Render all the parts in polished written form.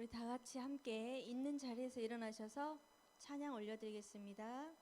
우리 다 같이 함께 있는 자리에서 일어나셔서 찬양 올려드리겠습니다.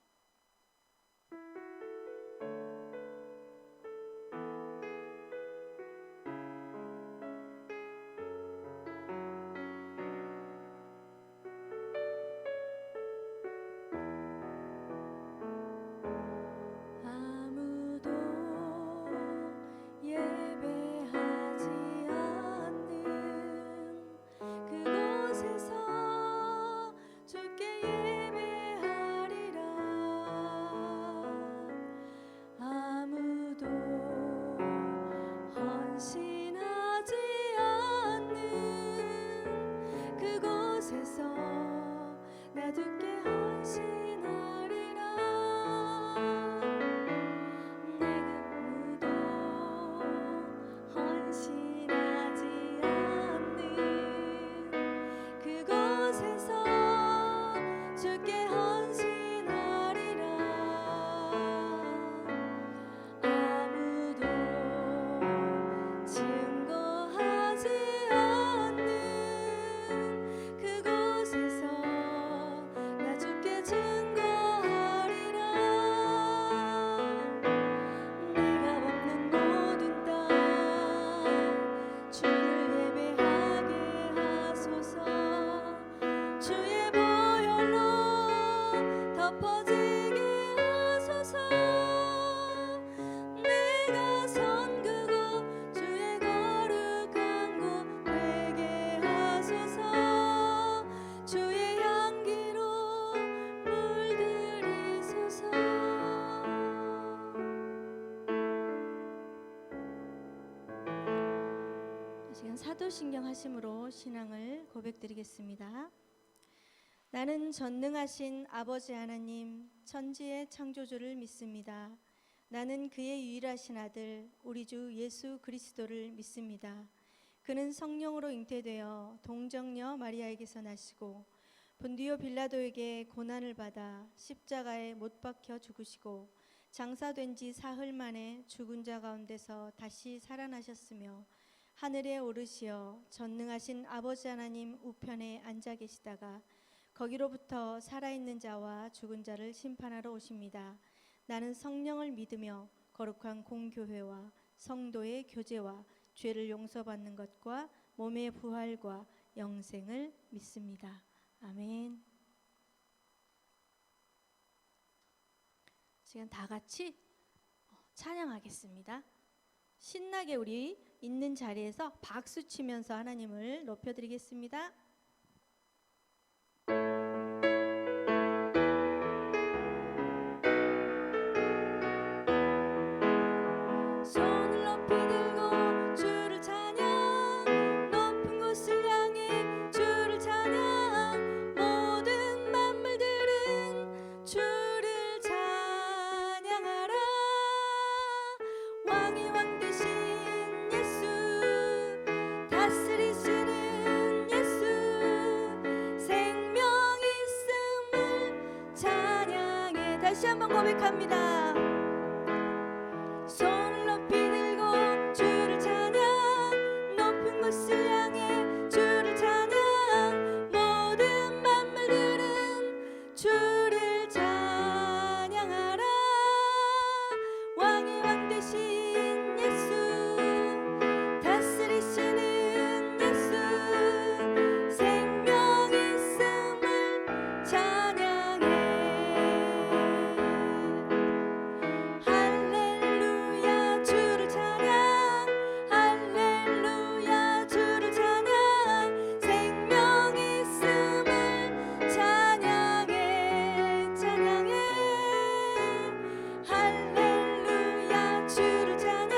사도신경 하심으로 신앙을 고백드리겠습니다. 나는 전능하신 아버지 하나님 천지의 창조주를 믿습니다. 나는 그의 유일하신 아들 우리 주 예수 그리스도를 믿습니다. 그는 성령으로 잉태되어 동정녀 마리아에게서 나시고 본디오 빌라도에게 고난을 받아 십자가에 못 박혀 죽으시고 장사된 지 사흘 만에 죽은 자 가운데서 다시 살아나셨으며 하늘에 오르시어 전능하신 아버지 하나님 우편에 앉아 계시다가 거기로부터 살아있는 자와 죽은 자를 심판하러 오십니다. 나는 성령을 믿으며 거룩한 공교회와 성도의 교제와 죄를 용서받는 것과 몸의 부활과 영생을 믿습니다. 아멘. 지금 다 같이 찬양하겠습니다. 신나게 우리 있는 자리에서 박수 치면서 하나님을 높여드리겠습니다. 손을 높이 들고 주를 찬양, 높은 곳을 향해 주를 찬양, 모든 만물들은 주를 찬양하라. 왕의 왕 되신 예수, 다스리시는 예수, 생명 있음을 찬양해. 다시 한번 고백합니다. 손을 높이 들고 주를 찬양, 높은 곳을 향해 주를 찬양, 모든 만물들은 주를 찬양하라. 왕의 왕 되신 예수, 다스리시는 예수, 생명 있음을 찬양해. 할렐루야 주를 찬양, 할렐루야 주를 찬양, 생명 있음을 찬양해. 찬양해. 할렐루야 주를 찬양,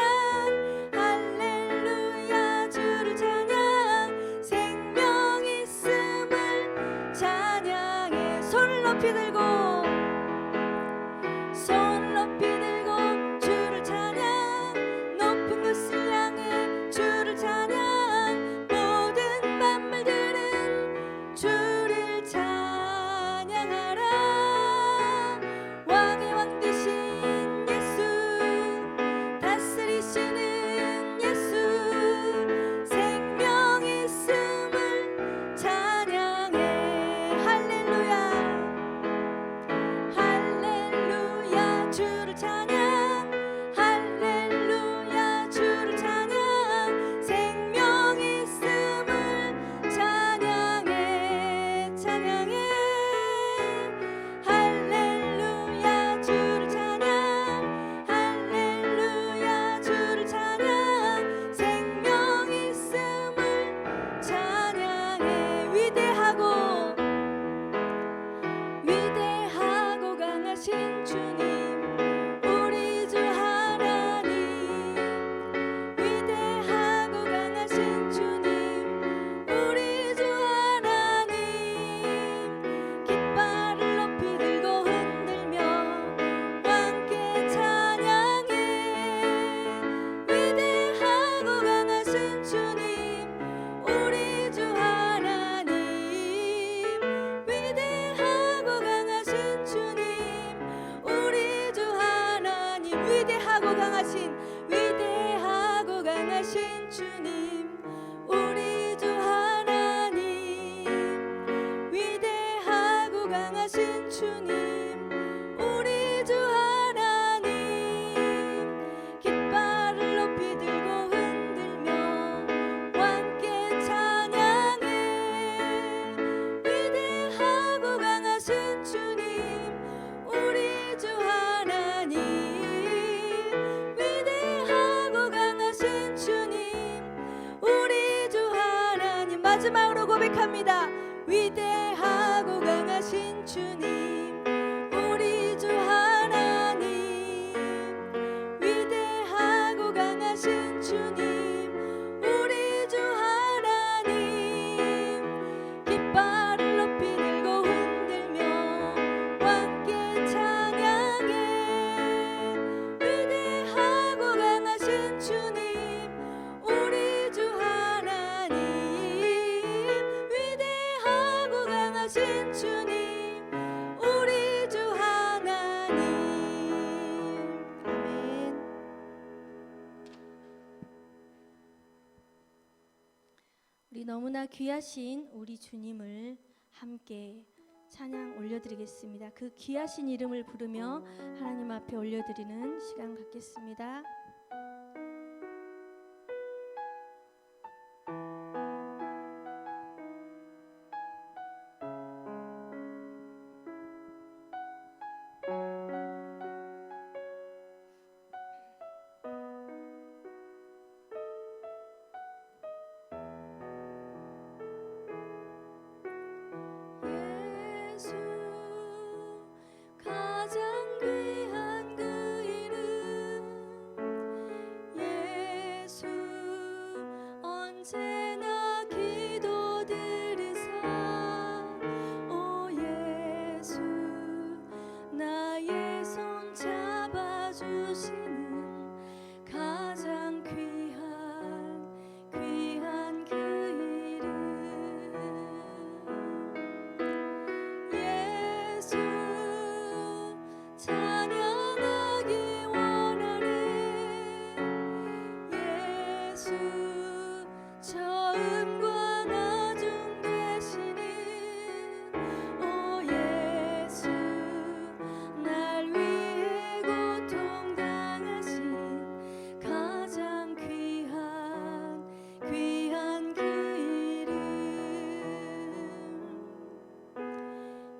할렐루야 주를 찬양, 생명 있음을 찬양해. 손을 높이 들고, 손을 높이 들고 주를 찬양, 높은 곳을 향해 주를 찬양, 모든 만물들은 주를 찬양하라. 왕의 왕 되신 예수, 다스리시는 예수, 생명 있음을 찬양해. 마지막으로 고백합니다. 위대하고 강하신 주님, 우리 주 하나님. 위대하고 강하신 주님, 우리 주 하나님. 깃발을 높이 들고 흔들며 함께 찬양해. 위대하고 강하신 주님, 우리 주 하나님. 위대하고 강하신 주님, 우리 주 하나님. 아멘. 우리 너무나 귀하신 우리 주님을 함께 찬양 올려드리겠습니다. 그 귀하신 이름을 부르며 하나님 앞에 올려드리는 시간 갖겠습니다. 예수 가장 귀한 그 이름, 예수 언제나 기도 들으사. 오 예수 나의 손 잡아주시는 가장 귀한 그 이름. 예수 찬양하기 원하네. 예수 처음과 나중 되시는 오 예수 날 위해 고통당하신 가장 귀한 그 이름.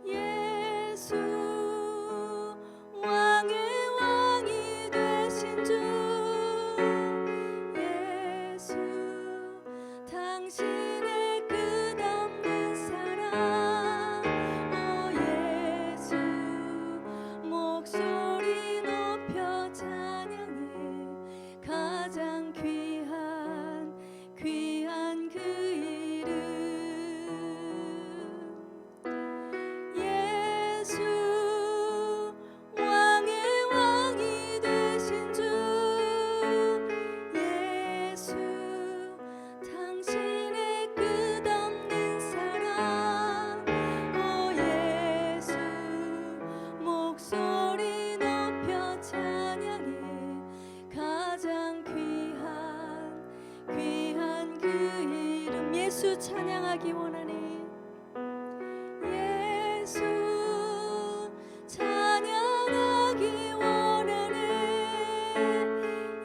예수 왕의 왕이 되신 주. 예수 당신의 끝없는 사랑. 오 예수 목소리 높여 찬양해. 가장 귀한 그 이름. 예수 왕의 왕이 되신 주. 예수 당신의 끝없는 사랑. 오 예수 목소리 높여 찬양해. 가장 귀한 그 이름. 예수 찬양하기 원하네. 예수 찬양하기 원하네.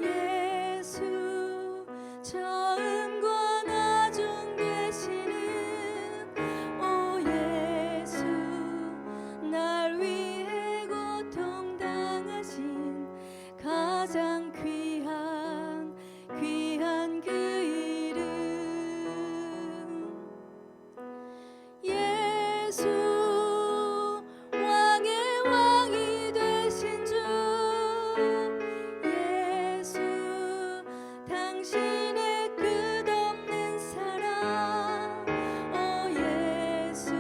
예수 처음과 나중 되시는 오 예수 날 위해 고통당하신 가장 귀한 그 이름. 예수 왕의 왕이 되신 주. 예수 당신의 끝없는 사랑. 오 예수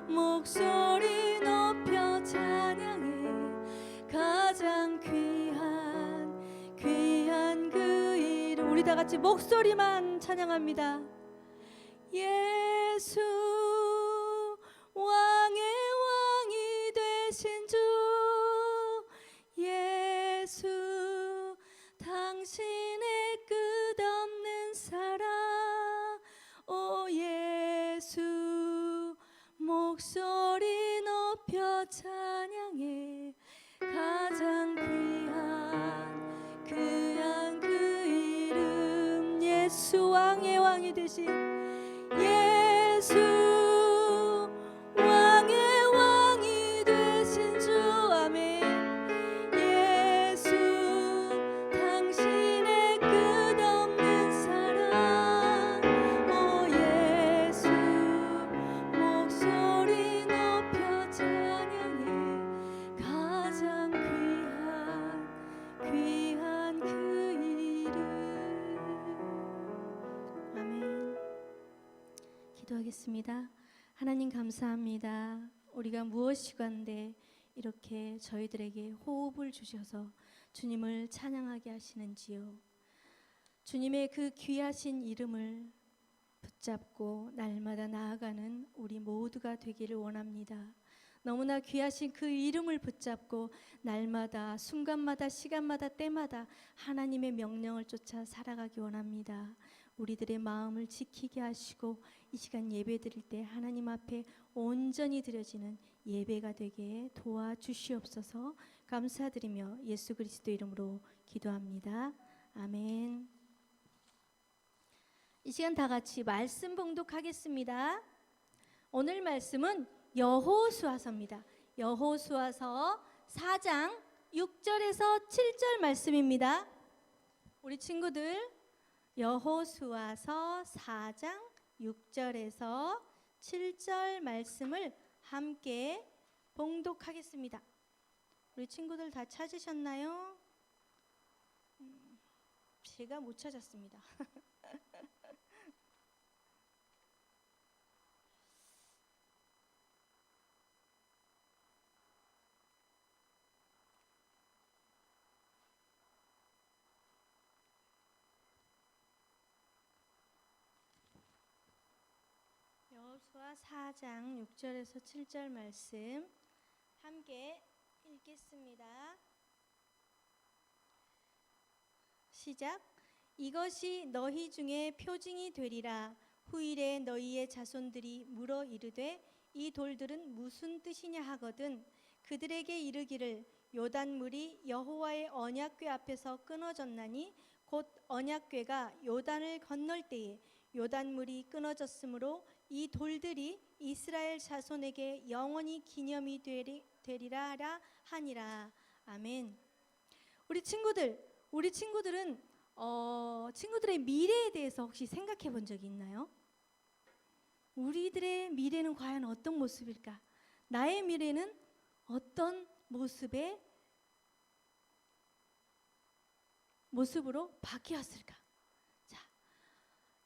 목소리 높여 찬양해. 가장 귀한 그 이름. 우리 다 같이 목소리만 찬양합니다. 예수 왕의 왕이 되신 주. 예수 당신의 끝없는 사랑. 오 예수 목소리 높여 찬양해. 가장 귀한 그 이름. 예수 왕의 왕이 되신 예수 왕의 왕이 되신 주. 아멘. 예수 당신의 끝없는 사랑. 오 예수 기도하겠습니다. 하나님 감사합니다. 우리가 무엇이건데 이렇게 저희들에게 호흡을 주셔서 주님을 찬양하게 하시는지요. 주님의 그 귀하신 이름을 붙잡고 날마다 나아가는 우리 모두가 되기를 원합니다. 너무나 귀하신 그 이름을 붙잡고 날마다 순간마다 시간마다 때마다 하나님의 명령을 쫓아 살아가기 원합니다. 우리들의 마음을 지키게 하시고 이 시간 예배 드릴 때 하나님 앞에 온전히 드려지는 예배가 되게 도와주시옵소서. 감사드리며 예수 그리스도 이름으로 기도합니다. 아멘. 이 시간 다 같이 말씀 봉독하겠습니다. 오늘 말씀은 여호수아서입니다. 여호수아서 4장 6절에서 7절 말씀입니다. 우리 친구들 여호수아서 4장 6절에서 7절 말씀을 함께 봉독하겠습니다. 우리 친구들 다 찾으셨나요? 제가 못 찾았습니다. 여호수아 4장 6절에서 7절 말씀 함께 읽겠습니다. 시작. 이것이 너희 중에 표징이 되리라. 후일에 너희의 자손들이 물어 이르되 이 돌들은 무슨 뜻이냐 하거든 그들에게 이르기를 요단물이 여호와의 언약궤 앞에서 끊어졌나니 곧 언약궤가 요단을 건널 때에 요단물이 끊어졌으므로 이 돌들이 이스라엘 자손에게 영원히 기념이 되리라 하니라. 아멘. 우리 친구들은 친구들의 미래에 대해서 혹시 생각해 본 적이 있나요? 우리들의 미래는 과연 어떤 모습일까? 나의 미래는 어떤 모습으로 바뀌었을까? 자,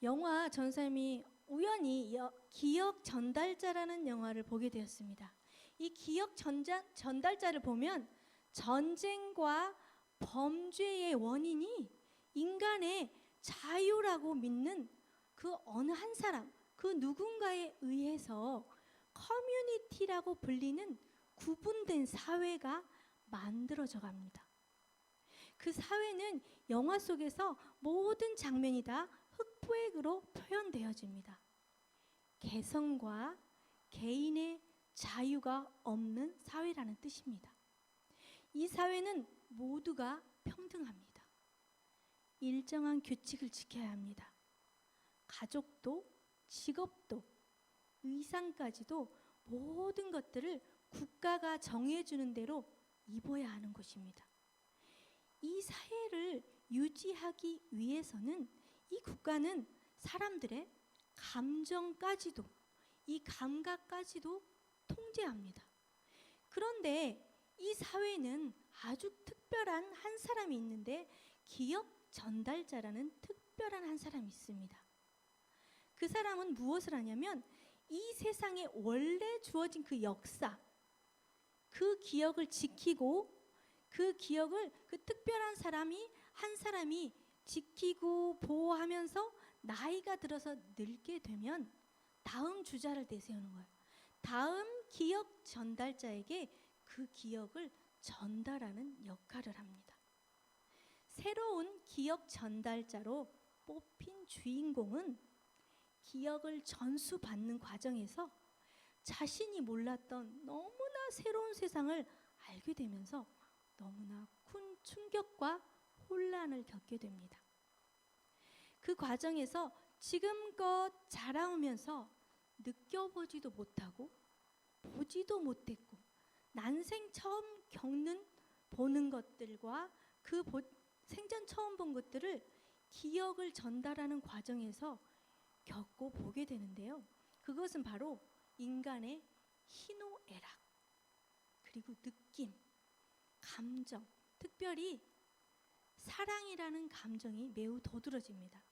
영화 전사님이 우연히 기억 전달자라는 영화를 보게 되었습니다. 이 기억 전달자를 보면 전쟁과 범죄의 원인이 인간의 자유라고 믿는 그 어느 한 사람, 그 누군가에 의해서 커뮤니티라고 불리는 구분된 사회가 만들어져 갑니다. 그 사회는 영화 속에서 모든 장면이 다 흑백으로 표현되어집니다. 개성과 개인의 자유가 없는 사회라는 뜻입니다. 이 사회는 모두가 평등합니다. 일정한 규칙을 지켜야 합니다. 가족도 직업도 의상까지도 모든 것들을 국가가 정해주는 대로 입어야 하는 것입니다. 이 사회를 유지하기 위해서는 이 국가는 사람들의 감정까지도 이 감각까지도 통제합니다. 그런데 이 사회는 아주 특별한 한 사람이 있는데 기억 전달자라는 특별한 한 사람이 있습니다. 그 사람은 무엇을 하냐면 이 세상에 원래 주어진 그 역사, 그 기억을 지키고 그 기억을 그 특별한 한 사람이 지키고 보호하면서 나이가 들어서 늙게 되면 다음 주자를 내세우는 거예요. 다음 기억 전달자에게 그 기억을 전달하는 역할을 합니다. 새로운 기억 전달자로 뽑힌 주인공은 기억을 전수받는 과정에서 자신이 몰랐던 너무나 새로운 세상을 알게 되면서 너무나 큰 충격과 혼란을 겪게 됩니다. 그 과정에서 지금껏 자라오면서 느껴보지도 못하고 보지도 못했고 난생 처음 보는 것들과 그 생전 처음 본 것들을 기억을 전달하는 과정에서 겪고 보게 되는데요. 그것은 바로 인간의 희노애락 그리고 느낌, 감정, 특별히 사랑이라는 감정이 매우 도드라집니다.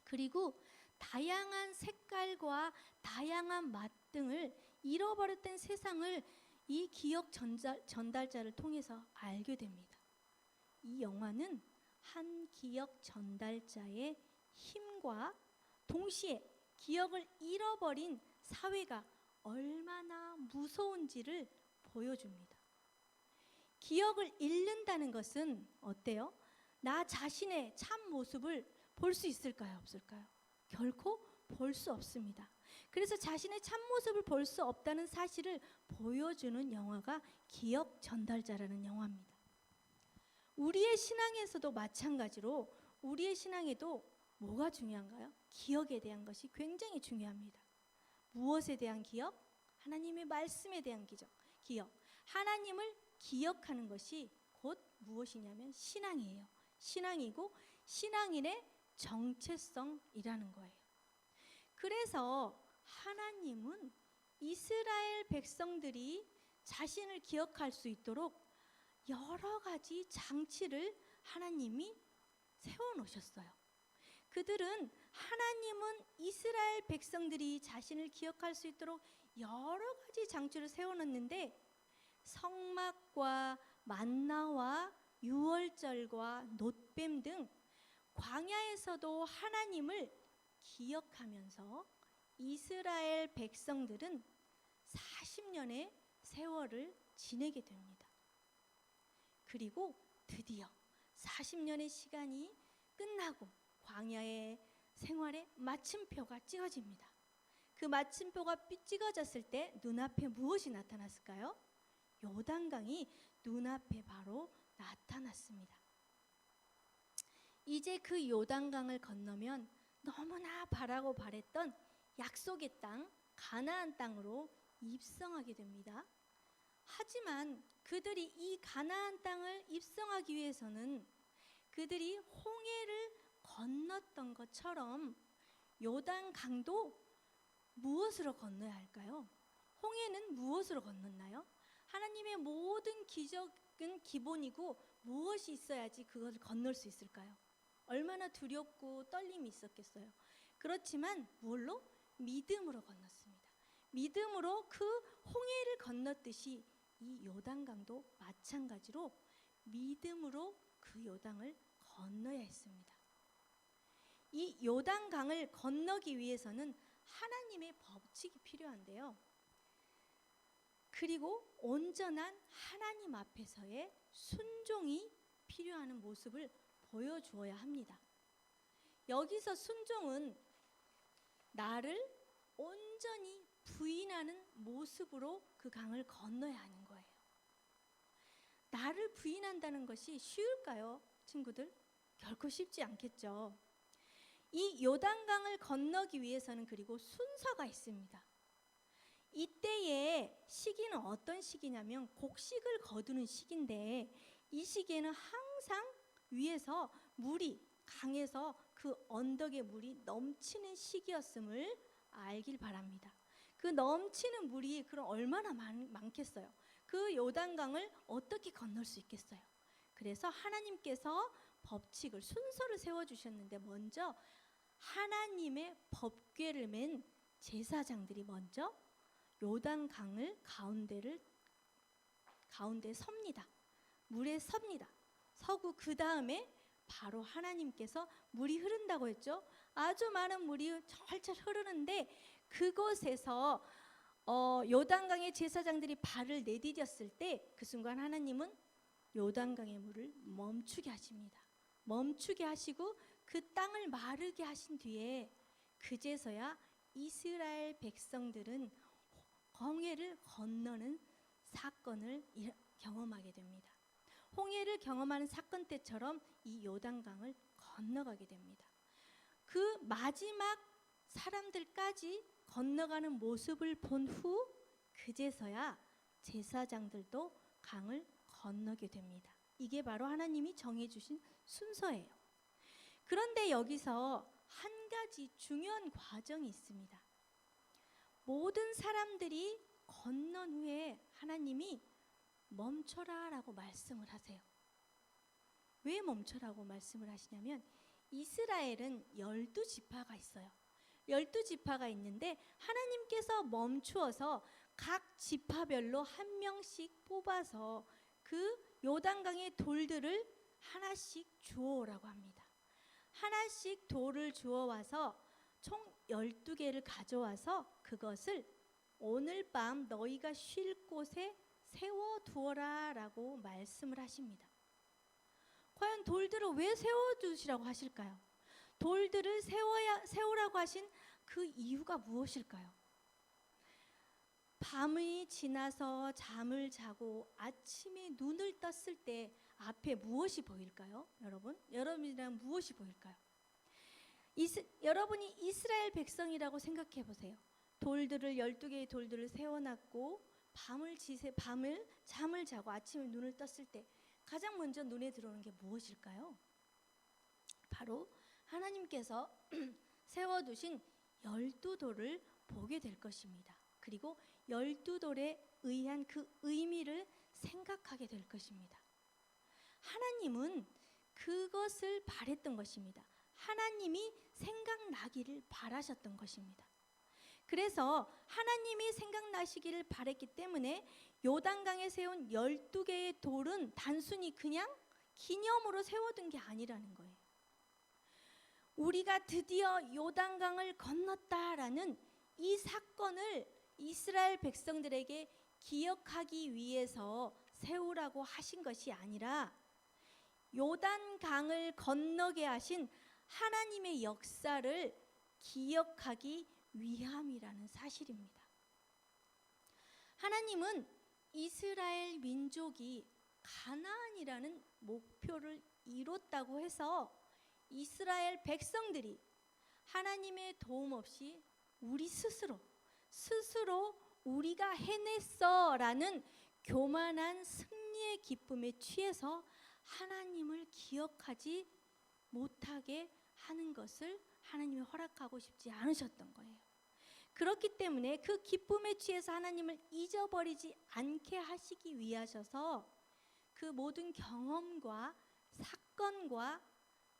그리고 다양한 색깔과 다양한 맛 등을 잃어버렸던 세상을 이 기억 전달자를 통해서 알게 됩니다. 이 영화는 한 기억 전달자의 힘과 동시에 기억을 잃어버린 사회가 얼마나 무서운지를 보여줍니다. 기억을 잃는다는 것은 어때요? 나 자신의 참 모습을 볼 수 있을까요? 없을까요? 결코 볼 수 없습니다. 그래서 자신의 참모습을 볼 수 없다는 사실을 보여주는 영화가 기억 전달자라는 영화입니다. 우리의 신앙에서도 마찬가지로 우리의 신앙에도 뭐가 중요한가요? 기억에 대한 것이 굉장히 중요합니다. 무엇에 대한 기억? 하나님의 말씀에 대한 기억. 하나님을 기억하는 것이 곧 무엇이냐면 신앙이에요. 신앙이고 신앙인의 정체성이라는 거예요. 그래서 하나님은 이스라엘 백성들이 자신을 기억할 수 있도록 여러 가지 장치를 하나님이 세워놓으셨어요. 하나님은 이스라엘 백성들이 자신을 기억할 수 있도록 여러 가지 장치를 세워놓는데 성막과 만나와 유월절과 놋뱀 등 광야에서도 하나님을 기억하면서 이스라엘 백성들은 40년의 세월을 지내게 됩니다. 그리고 드디어 40년의 시간이 끝나고 광야의 생활의 마침표가 찍어집니다. 그 마침표가 찍어졌을 때 눈앞에 무엇이 나타났을까요? 요단강이 눈앞에 바로 나타났습니다. 이제 그 요단강을 건너면 너무나 바라고 바랬던 약속의 땅, 가나안 땅으로 입성하게 됩니다. 하지만 그들이 이 가나안 땅을 입성하기 위해서는 그들이 홍해를 건넜던 것처럼 요단강도 무엇으로 건너야 할까요? 홍해는 무엇으로 건넜나요? 하나님의 모든 기적은 기본이고 무엇이 있어야지 그것을 건널 수 있을까요? 얼마나 두렵고 떨림이 있었겠어요. 그렇지만 뭘로? 믿음으로 건넜습니다. 믿음으로 그 홍해를 건넜듯이 이 요단강도 마찬가지로 믿음으로 그 요단을 건너야 했습니다. 이 요단강을 건너기 위해서는 하나님의 법칙이 필요한데요. 그리고 온전한 하나님 앞에서의 순종이 필요한 모습을 보여주어야 합니다. 여기서 순종은 나를 온전히 부인하는 모습으로 그 강을 건너야 하는 거예요. 나를 부인한다는 것이 쉬울까요, 친구들? 결코 쉽지 않겠죠. 이 요단강을 건너기 위해서는 그리고 순서가 있습니다. 이때의 시기는 어떤 시기냐면 곡식을 거두는 시기인데 이 시기에는 항상 위에서 물이 강에서 그 언덕에 물이 넘치는 시기였음을 알길 바랍니다. 그 넘치는 물이 그럼 얼마나 많겠어요. 그 요단강을 어떻게 건널 수 있겠어요. 그래서 하나님께서 법칙을 순서를 세워주셨는데 먼저 하나님의 법궤를 맨 제사장들이 먼저 요단강을 가운데 섭니다. 물에 섭니다. 서고 그 다음에 바로 하나님께서 물이 흐른다고 했죠. 아주 많은 물이 철철 흐르는데 그곳에서 요단강의 제사장들이 발을 내디뎠을 때 그 순간 하나님은 요단강의 물을 멈추게 하십니다. 멈추게 하시고 그 땅을 마르게 하신 뒤에 그제서야 이스라엘 백성들은 홍해를 건너는 사건을 경험하게 됩니다. 홍해를 경험하는 사건 때처럼 이 요단강을 건너가게 됩니다. 그 마지막 사람들까지 건너가는 모습을 본 후 그제서야 제사장들도 강을 건너게 됩니다. 이게 바로 하나님이 정해주신 순서예요. 그런데 여기서 한 가지 중요한 과정이 있습니다. 모든 사람들이 건넌 후에 하나님이 멈춰라 라고 말씀을 하세요. 왜 멈춰라고 말씀을 하시냐면 이스라엘은 12지파가 있어요. 12지파가 있는데 하나님께서 멈추어서 각 지파별로 한 명씩 뽑아서 그 요단강의 돌들을 하나씩 주워오라고 합니다. 하나씩 돌을 주워와서 총 12개를 가져와서 그것을 오늘 밤 너희가 쉴 곳에 세워두어라 라고 말씀을 하십니다. 과연 돌들을 왜 세워두시라고 하실까요? 돌들을 세우라고 하신 그 이유가 무엇일까요? 밤이 지나서 잠을 자고 아침에 눈을 떴을 때 앞에 무엇이 보일까요? 여러분이라면 무엇이 보일까요? 여러분이 이스라엘 백성이라고 생각해 보세요. 돌들을 12개의 돌들을 세워놨고 밤을 잠을 자고 아침에 눈을 떴을 때 가장 먼저 눈에 들어오는 게 무엇일까요? 바로 하나님께서 세워두신 12돌을 보게 될 것입니다. 그리고 12돌에 의한 그 의미를 생각하게 될 것입니다. 하나님은 그것을 바랬던 것입니다. 하나님이 생각나기를 바라셨던 것입니다. 그래서 하나님이 생각나시기를 바랬기 때문에 요단강에 세운 12개의 돌은 단순히 그냥 기념으로 세워둔 게 아니라는 거예요. 우리가 드디어 요단강을 건넜다라는 이 사건을 이스라엘 백성들에게 기억하기 위해서 세우라고 하신 것이 아니라 요단강을 건너게 하신 하나님의 역사를 기억하기 위함이라는 사실입니다. 하나님은 이스라엘 민족이 가나안이라는 목표를 이뤘다고 해서 이스라엘 백성들이 하나님의 도움 없이 우리 스스로 우리가 해냈어 라는 교만한 승리의 기쁨에 취해서 하나님을 기억하지 못하게 하는 것을 하나님이 허락하고 싶지 않으셨던 거예요. 그렇기 때문에 그 기쁨에 취해서 하나님을 잊어버리지 않게 하시기 위하셔서 그 모든 경험과 사건과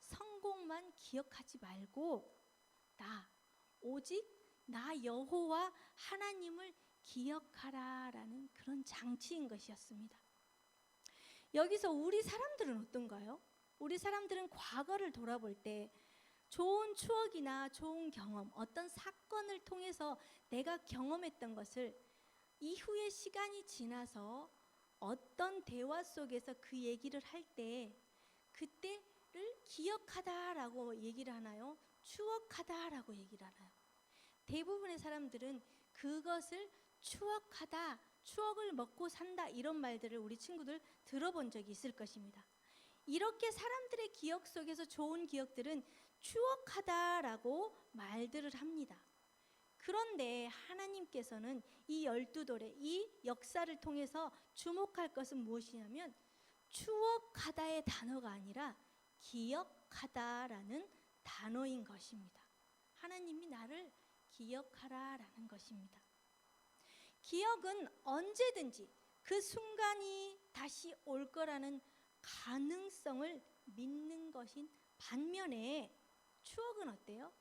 성공만 기억하지 말고 오직 나 여호와 하나님을 기억하라라는 그런 장치인 것이었습니다. 여기서 우리 사람들은 어떤가요? 우리 사람들은 과거를 돌아볼 때 좋은 추억이나 좋은 경험, 어떤 사건을 통해서 내가 경험했던 것을 이후에 시간이 지나서 어떤 대화 속에서 그 얘기를 할 때 그때를 기억하다라고 얘기를 하나요? 추억하다라고 얘기를 하나요? 대부분의 사람들은 그것을 추억하다, 추억을 먹고 산다 이런 말들을 우리 친구들 들어본 적이 있을 것입니다. 이렇게 사람들의 기억 속에서 좋은 기억들은 추억하다라고 말들을 합니다. 그런데 하나님께서는 이 12돌의 이 역사를 통해서 주목할 것은 무엇이냐면 추억하다의 단어가 아니라 기억하다라는 단어인 것입니다. 하나님이 나를 기억하라라는 것입니다. 기억은 언제든지 그 순간이 다시 올 거라는 가능성을 믿는 것인 반면에 추억은 어때요?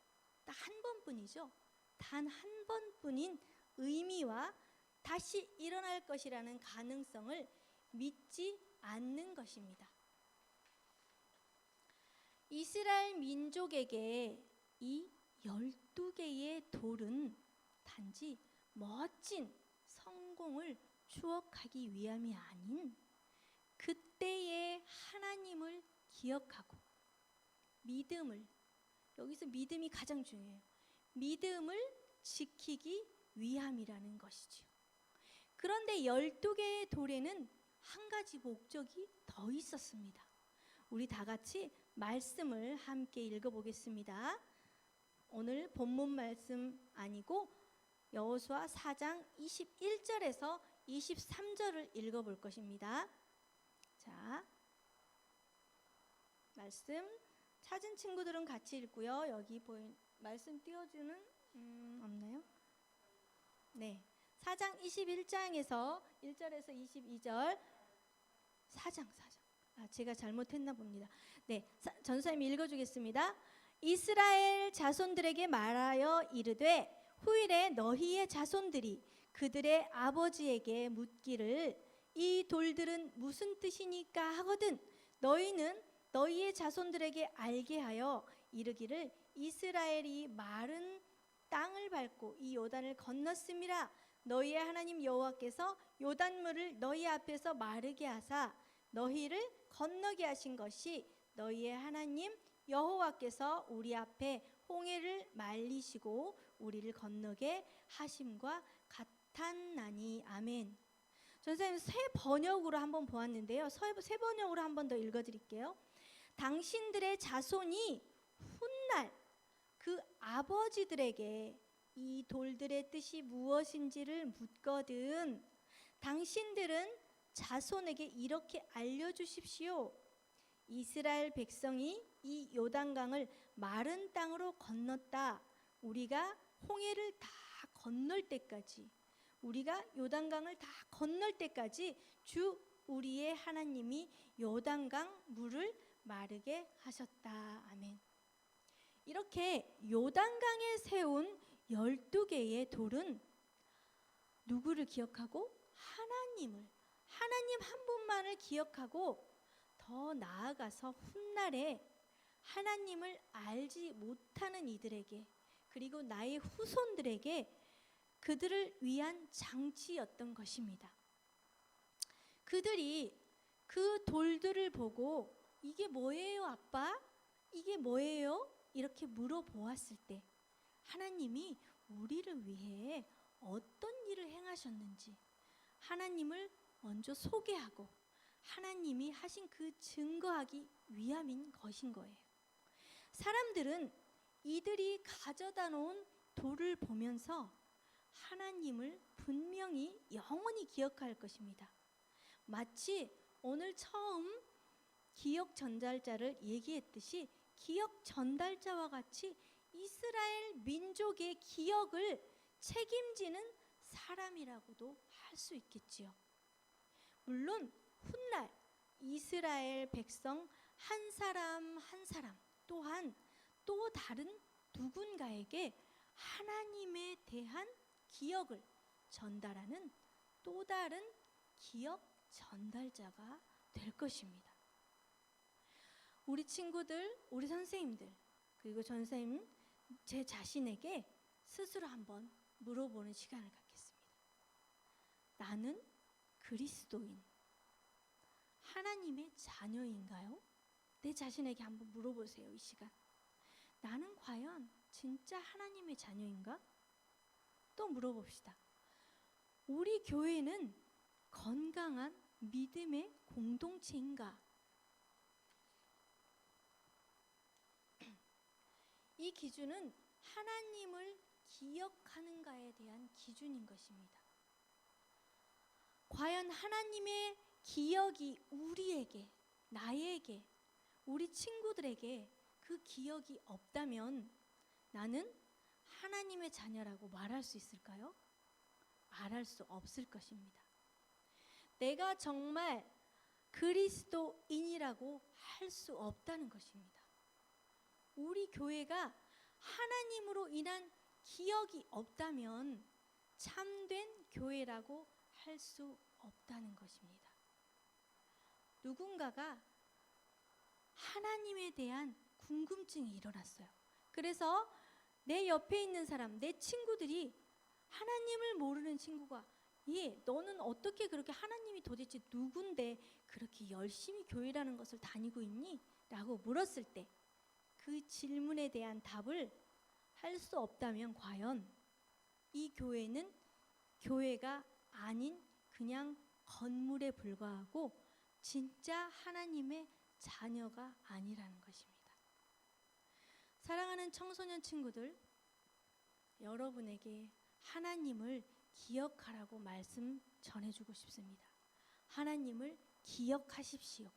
딱 한 번뿐이죠. 단 한 번뿐인 의미와 다시 일어날 것이라는 가능성을 믿지 않는 것입니다. 이스라엘 민족에게 이 12개의 돌은 단지 멋진 성공을 추억하기 위함이 아닌 그때의 하나님을 기억하고 믿음을, 여기서 믿음이 가장 중요해요. 믿음을 지키기 위함이라는 것이죠. 그런데 12개의 돌에는 한 가지 목적이 더 있었습니다. 우리 다 같이 말씀을 함께 읽어보겠습니다. 오늘 본문 말씀 아니고 여호수아 4장 21절에서 23절을 읽어볼 것입니다. 자, 말씀 찾은 친구들은 같이 읽고요. 여기 말씀 띄워주는 없나요? 네, 4장 21장에서 1절에서 22절 4장 제가 잘못했나 봅니다. 네, 전사님이 읽어주겠습니다. 이스라엘 자손들에게 말하여 이르되 후일에 너희의 자손들이 그들의 아버지에게 묻기를 이 돌들은 무슨 뜻이니까 하거든 너희는 너희의 자손들에게 알게 하여 이르기를 이스라엘이 마른 땅을 밟고 이 요단을 건넜음이라. 너희의 하나님 여호와께서 요단물을 너희 앞에서 마르게 하사 너희를 건너게 하신 것이 너희의 하나님 여호와께서 우리 앞에 홍해를 말리시고 우리를 건너게 하심과 같았나니. 아멘. 선생님 새 번역으로 한번 보았는데요. 새 번역으로 한번 더 읽어드릴게요. 당신들의 자손이 훗날 그 아버지들에게 이 돌들의 뜻이 무엇인지를 묻거든 당신들은 자손에게 이렇게 알려주십시오. 이스라엘 백성이 이 요단강을 마른 땅으로 건넜다. 우리가 홍해를 다 건널 때까지 우리가 요단강을 다 건널 때까지 주 우리의 하나님이 요단강 물을 마르게 하셨다. 아멘. 이렇게 요단강에 세운 12개의 돌은 누구를 기억하고? 하나님 한 분만을 기억하고 더 나아가서 훗날에 하나님을 알지 못하는 이들에게 그리고 나의 후손들에게 그들을 위한 장치였던 것입니다. 그들이 그 돌들을 보고 이게 뭐예요, 아빠? 이게 뭐예요? 이렇게 물어보았을 때 하나님이 우리를 위해 어떤 일을 행하셨는지 하나님을 먼저 소개하고 하나님이 하신 그 증거하기 위함인 것인 거예요. 사람들은 이들이 가져다 놓은 돌을 보면서 하나님을 분명히 영원히 기억할 것입니다. 마치 오늘 처음 기억 전달자를 얘기했듯이 기억 전달자와 같이 이스라엘 민족의 기억을 책임지는 사람이라고도 할 수 있겠지요. 물론 훗날 이스라엘 백성 한 사람 한 사람 또한 또 다른 누군가에게 하나님에 대한 기억을 전달하는 또 다른 기억 전달자가 될 것입니다. 우리 친구들, 우리 선생님들, 그리고 선생님 제 자신에게 스스로 한번 물어보는 시간을 갖겠습니다. 나는 그리스도인, 하나님의 자녀인가요? 내 자신에게 한번 물어보세요. 이 시간. 나는 과연 진짜 하나님의 자녀인가? 또 물어봅시다. 우리 교회는 건강한 믿음의 공동체인가? 이 기준은 하나님을 기억하는가에 대한 기준인 것입니다. 과연 하나님의 기억이 우리에게, 나에게, 우리 친구들에게 그 기억이 없다면 나는 하나님의 자녀라고 말할 수 있을까요? 말할 수 없을 것입니다. 내가 정말 그리스도인이라고 할 수 없다는 것입니다. 우리 교회가 하나님으로 인한 기억이 없다면 참된 교회라고 할 수 없다는 것입니다. 누군가가 하나님에 대한 궁금증이 일어났어요. 그래서 내 옆에 있는 사람, 내 친구들이 하나님을 모르는 친구가 너는 어떻게 그렇게 하나님이 도대체 누군데 그렇게 열심히 교회라는 것을 다니고 있니? 라고 물었을 때 그 질문에 대한 답을 할 수 없다면 과연 이 교회는 교회가 아닌 그냥 건물에 불과하고 진짜 하나님의 자녀가 아니라는 것입니다. 사랑하는 청소년 친구들, 여러분에게 하나님을 기억하라고 말씀 전해주고 싶습니다. 하나님을 기억하십시오.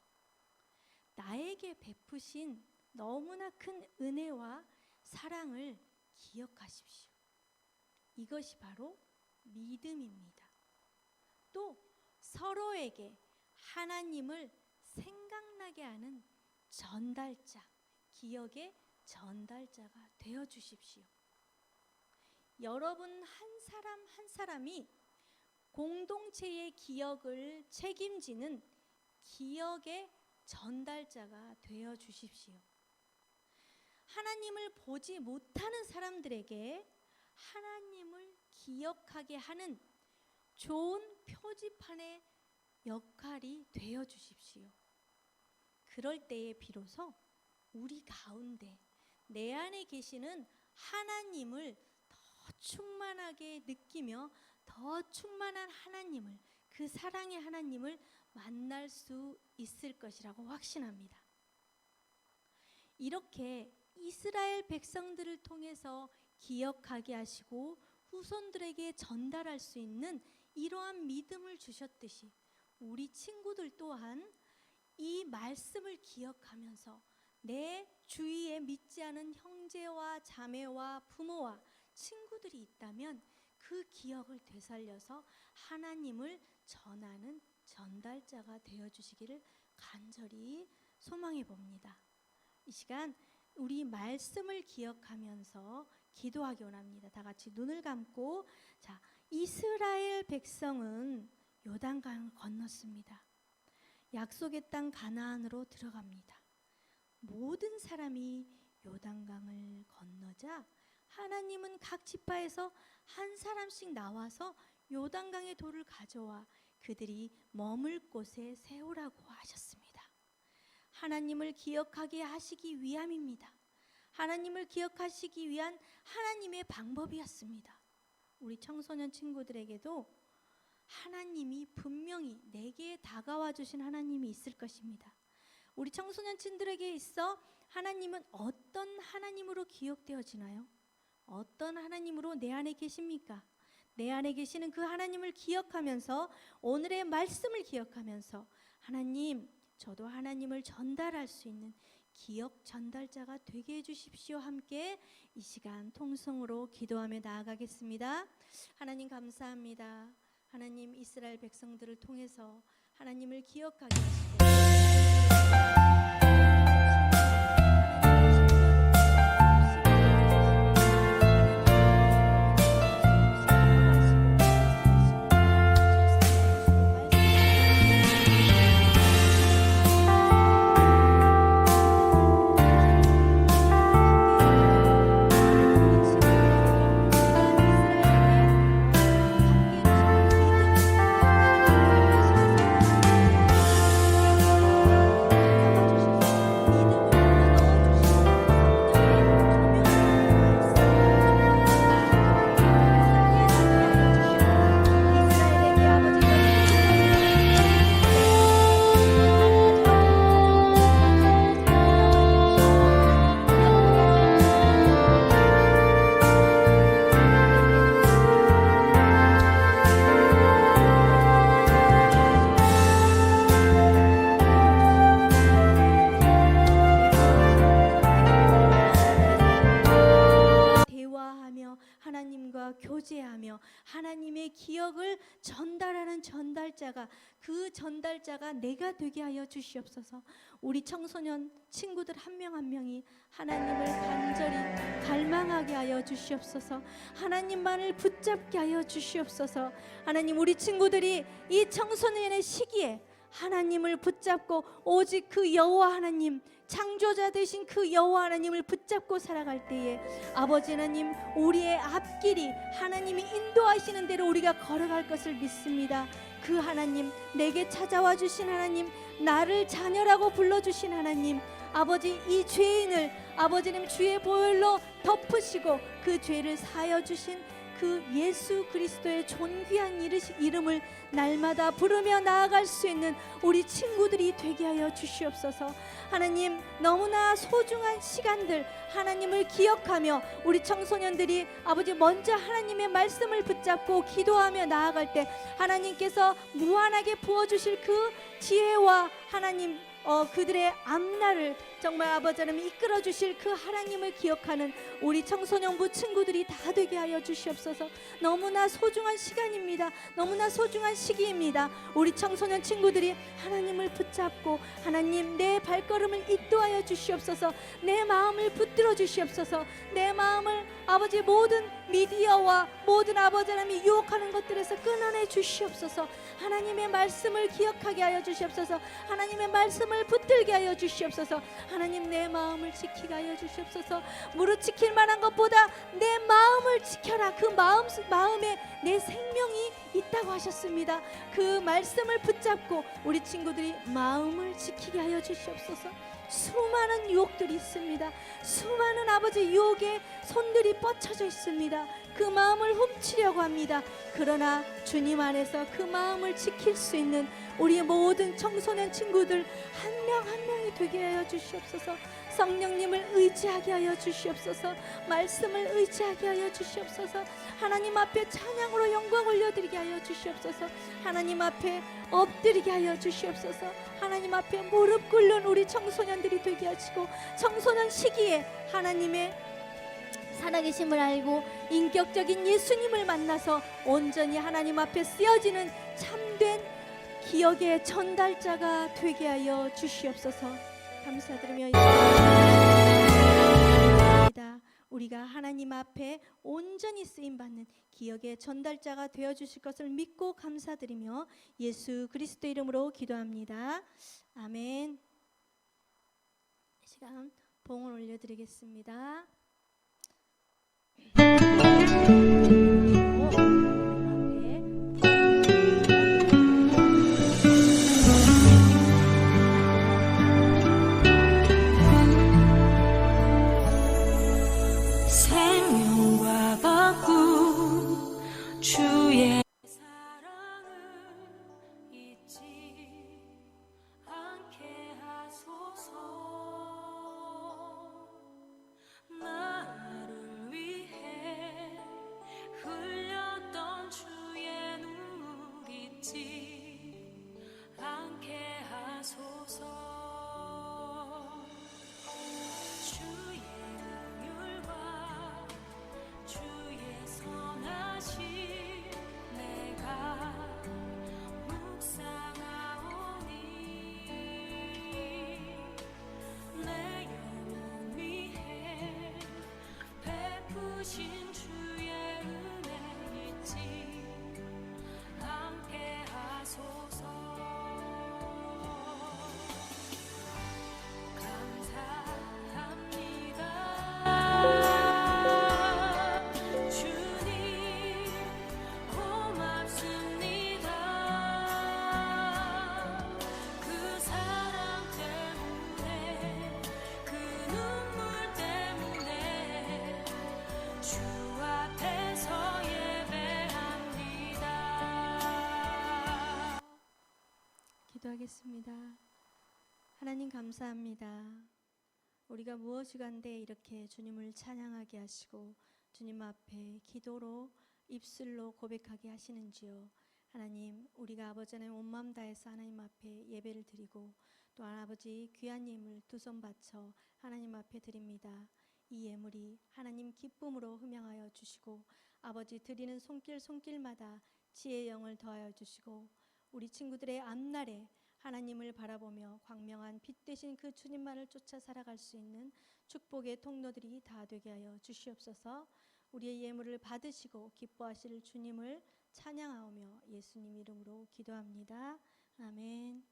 나에게 베푸신 너무나 큰 은혜와 사랑을 기억하십시오. 이것이 바로 믿음입니다. 또 서로에게 하나님을 생각나게 하는 전달자, 기억의 전달자가 되어 주십시오. 여러분 한 사람 한 사람이 공동체의 기억을 책임지는 기억의 전달자가 되어 주십시오. 하나님을 보지 못하는 사람들에게 하나님을 기억하게 하는 좋은 표지판의 역할이 되어 주십시오. 그럴 때에 비로소 우리 가운데 내 안에 계시는 하나님을 더 충만하게 느끼며 더 충만한 하나님을, 그 사랑의 하나님을 만날 수 있을 것이라고 확신합니다. 이렇게 이스라엘 백성들을 통해서 기억하게 하시고 후손들에게 전달할 수 있는 이러한 믿음을 주셨듯이 우리 친구들 또한 이 말씀을 기억하면서 내 주위에 믿지 않은 형제와 자매와 부모와 친구들이 있다면 그 기억을 되살려서 하나님을 전하는 전달자가 되어주시기를 간절히 소망해 봅니다. 이 시간 우리 말씀을 기억하면서 기도하기 원합니다. 다 같이 눈을 감고, 자, 이스라엘 백성은 요단강을 건넜습니다. 약속의 땅 가나안으로 들어갑니다. 모든 사람이 요단강을 건너자 하나님은 각 지파에서 한 사람씩 나와서 요단강의 돌을 가져와 그들이 머물 곳에 세우라고 하셨습니다. 하나님을 기억하게 하시기 위함입니다. 하나님을 기억하시기 위한 하나님의 방법이었습니다. 우리 청소년 친구들에게도 하나님이 분명히 내게 다가와 주신 하나님이 있을 것입니다. 우리 청소년 친구들에게 있어 하나님은 어떤 하나님으로 기억되어지나요? 어떤 하나님으로 내 안에 계십니까? 내 안에 계시는 그 하나님을 기억하면서 오늘의 말씀을 기억하면서 하나님, 저도 하나님을 전달할 수 있는 기억 전달자가 되게 해주십시오. 함께 이 시간 통성으로 기도하며 나아가겠습니다. 하나님 감사합니다. 하나님 이스라엘 백성들을 통해서 하나님을 기억하게 하시고 교제하며 하나님의 기억을 전달하는 전달자가, 그 전달자가 내가 되게 하여 주시옵소서. 우리 청소년 친구들 한 명 한 명이 하나님을 간절히 갈망하게 하여 주시옵소서. 하나님만을 붙잡게 하여 주시옵소서. 하나님, 우리 친구들이 이 청소년의 시기에 하나님을 붙잡고 오직 그 여호와 하나님, 창조자 되신 그 여호와 하나님을 붙잡고 살아갈 때에 아버지 하나님, 우리의 앞길이 하나님이 인도하시는 대로 우리가 걸어갈 것을 믿습니다. 그 하나님, 내게 찾아와 주신 하나님, 나를 자녀라고 불러주신 하나님, 아버지, 이 죄인을 아버지님 주의 보혈로 덮으시고 그 죄를 사하여 주신 그 예수 그리스도의 존귀한 이름을 날마다 부르며 나아갈 수 있는 우리 친구들이 되게 하여 주시옵소서. 하나님, 너무나 소중한 시간들 하나님을 기억하며 우리 청소년들이 아버지 먼저 하나님의 말씀을 붙잡고 기도하며 나아갈 때 하나님께서 무한하게 부어주실 그 지혜와 하나님 그들의 앞날을 정말 아버지 하나님 이끌어 주실 그 하나님을 기억하는 우리 청소년부 친구들이 다 되게 하여 주시옵소서. 너무나 소중한 시간입니다. 너무나 소중한 시기입니다. 우리 청소년 친구들이 하나님을 붙잡고 하나님 내 발걸음을 인도하여 주시옵소서. 내 마음을 붙들어 주시옵소서. 내 마음을 아버지 모든 미디어와 모든 아버지 하나님이 유혹하는 것들에서 끊어내 주시옵소서. 하나님의 말씀을 기억하게 하여 주시옵소서. 하나님의 말씀을 붙들게 하여 주시옵소서. 하나님 내 마음을 지키게 하여 주시옵소서. 무릇 지킬 만한 것보다 내 마음을 지켜라. 그 마음에 내 생명이 있다고 하셨습니다. 그 말씀을 붙잡고 우리 친구들이 마음을 지키게 하여 주시옵소서. 수많은 유혹들이 있습니다. 수많은 아버지 유혹의 손들이 뻗쳐져 있습니다. 그 마음을 훔치려고 합니다. 그러나 주님 안에서 그 마음을 지킬 수 있는 우리 모든 청소년 친구들 한 명 한 명이 되게 하여 주시옵소서. 성령님을 의지하게 하여 주시옵소서. 말씀을 의지하게 하여 주시옵소서. 하나님 앞에 찬양으로 영광 올려드리게 하여 주시옵소서. 하나님 앞에 엎드리게 하여 주시옵소서. 하나님 앞에 무릎 꿇는 우리 청소년들이 되게 하시고 청소년 시기에 하나님의 살아계심을 알고 인격적인 예수님을 만나서 온전히 하나님 앞에 쓰여지는 참된 기억의 전달자가 되게 하여 주시옵소서. 감사드리며 우리가 하나님 앞에 온전히 쓰임받는 기억의 전달자가 되어주실 것을 믿고 감사드리며 예수 그리스도 이름으로 기도합니다. 아멘. 이 시간 봉을 올려드리겠습니다. 주의 기도하겠습니다. 하나님 감사합니다. 우리가 무엇이간데 이렇게 주님을 찬양하게 하시고 주님 앞에 기도로 입술로 고백하게 하시는지요. 하나님 우리가 아버지 하나님 온 마음 다해서 하나님 앞에 예배를 드리고 또 아버지 귀한 예물 두 손 바쳐 하나님 앞에 드립니다. 이 예물이 하나님 기쁨으로 흠양하여 주시고 아버지 드리는 손길마다 지혜의 영을 더하여 주시고 우리 친구들의 앞날에 하나님을 바라보며 광명한 빛 되신 그 주님만을 쫓아 살아갈 수 있는 축복의 통로들이 다 되게 하여 주시옵소서. 우리의 예물을 받으시고 기뻐하실 주님을 찬양하오며 예수님 이름으로 기도합니다. 아멘.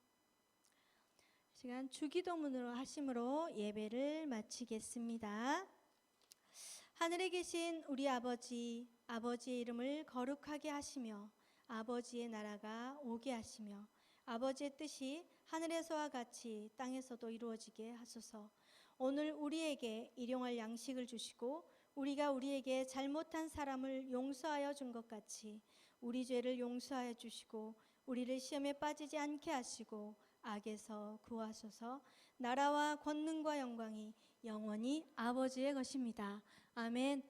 시간 주기도문으로 하심으로 예배를 마치겠습니다. 하늘에 계신 우리 아버지, 아버지의 이름을 거룩하게 하시며 아버지의 나라가 오게 하시며 아버지의 뜻이 하늘에서와 같이 땅에서도 이루어지게 하소서. 오늘 우리에게 일용할 양식을 주시고 우리가 우리에게 잘못한 사람을 용서하여 준 것 같이 우리 죄를 용서하여 주시고 우리를 시험에 빠지지 않게 하시고 악에서 구하소서. 나라와 권능과 영광이 영원히 아버지의 것입니다. 아멘.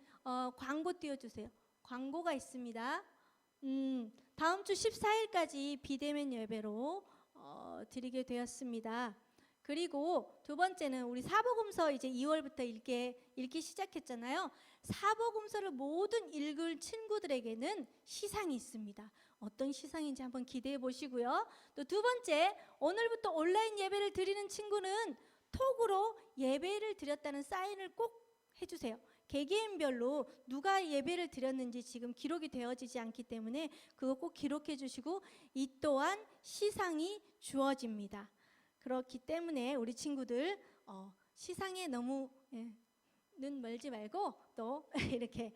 광고 띄워주세요. 광고가 있습니다. 다음 주 14일까지 비대면 예배로 드리게 되었습니다. 그리고 두 번째는 우리 사복음서 이제 2월부터 읽기 시작했잖아요. 사복음서를 모든 읽을 친구들에게는 시상이 있습니다. 어떤 시상인지 한번 기대해 보시고요. 또 두 번째, 오늘부터 온라인 예배를 드리는 친구는 톡으로 예배를 드렸다는 사인을 꼭 해주세요. 개개인별로 누가 예배를 드렸는지 지금 기록이 되어지지 않기 때문에 그거 꼭 기록해 주시고, 이 또한 시상이 주어집니다. 그렇기 때문에 우리 친구들 시상에 너무 눈 멀지 말고 또 이렇게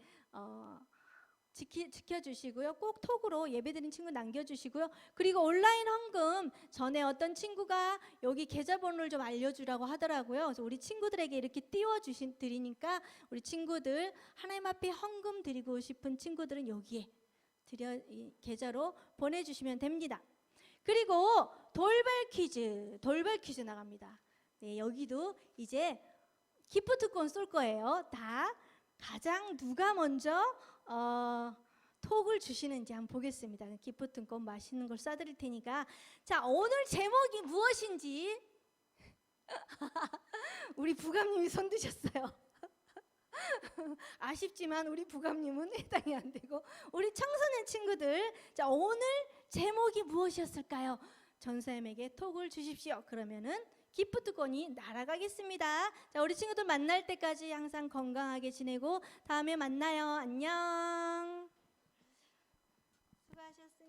지켜주시고요. 꼭 톡으로 예배드린 친구 남겨주시고요. 그리고 온라인 헌금, 전에 어떤 친구가 여기 계좌번호를 좀 알려주라고 하더라고요. 그래서 우리 친구들에게 이렇게 띄워드리니까 우리 친구들 하나님 앞에 헌금 드리고 싶은 친구들은 여기에 계좌로 보내주시면 됩니다. 그리고 돌발 퀴즈 나갑니다. 네, 여기도 이제 기프트콘 쏠 거예요. 다 가장 누가 먼저 톡을 주시는지 한번 보겠습니다. 기프트콘 맛있는 걸 쏴드릴 테니까. 자, 오늘 제목이 무엇인지 우리 부감님이 손 드셨어요. 아쉽지만 우리 부감님은 해당이 안 되고, 우리 청소년 친구들, 자, 오늘 제목이 무엇이었을까요? 전사님에게 톡을 주십시오. 그러면은 기프트콘이 날아가겠습니다. 자, 우리 친구들 만날 때까지 항상 건강하게 지내고 다음에 만나요. 안녕.